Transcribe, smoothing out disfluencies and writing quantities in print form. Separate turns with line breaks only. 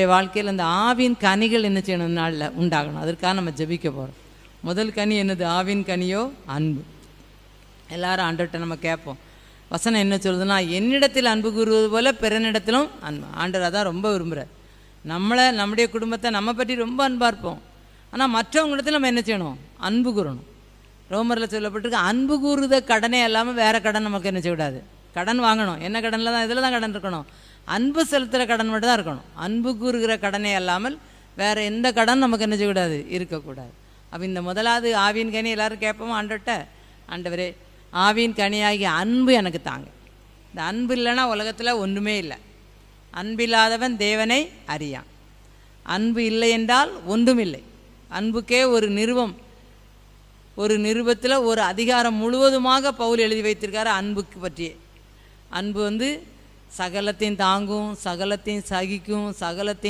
வாழ்க்கையில் அந்த ஆவின் கனிகள் என்ன செய்யணும் நாளில் உண்டாகணும். அதற்காக நம்ம ஜெபிக்க போகிறோம். முதல் கனி என்னது? ஆவின் கனியோ அன்பு. எல்லாரும் ஆண்டவர்கிட்ட நம்ம கேட்போம். வசனம் என்ன சொல்லுதுன்னா, என்னிடத்தில் அன்பு கூறுவது போல பிறனிடத்திலும் அன்பு. ஆண்டவர் அதான் ரொம்ப விரும்புகிறார். நம்முடைய குடும்பத்தை நம்ம பற்றி ரொம்ப அன்பாக இருப்போம். ஆனால் மற்றவங்களிடத்தில் நம்ம என்ன செய்யணும்? அன்பு கூறணும். ரோமரில் சொல்லப்பட்டிருக்கு, அன்பு கூறுத கடனே இல்லாமல் வேறு கடன் நமக்கு என்ன செய்யக்கூடாது. கடன் வாங்கணும். என்ன கடனில் தான்? இதில் தான் கடன் இருக்கணும். அன்பு செலுத்துகிற கடன் மட்டும் தான் இருக்கணும். அன்பு கூறுகிற கடனே அல்லாமல் வேறு எந்த கடன் நமக்கு என்ன செய்யக்கூடாது, இருக்கக்கூடாது. அப்போ இந்த முதலாவது ஆவியின் கனி எல்லோரும் கேட்போம் ஆண்டவர்கிட்ட. ஆண்டவரே, ஆவியின் கனியாகிய அன்பு எனக்கு தாங்க. இந்த அன்பு இல்லைன்னா உலகத்தில் ஒன்றுமே இல்லை. அன்பில்லாதவன் தேவனை அறியான். அன்பு இல்லை என்றால் ஒன்றும் இல்லை. அன்புக்கே ஒரு நிருபத்தில் ஒரு அதிகாரம் முழுவதுமாக பவுல் எழுதி வைத்திருக்காரு அன்புக்கு பற்றியே. அன்பு சகலத்தையும் தாங்கும், சகலத்தையும் சகிக்கும், சகலத்தையும்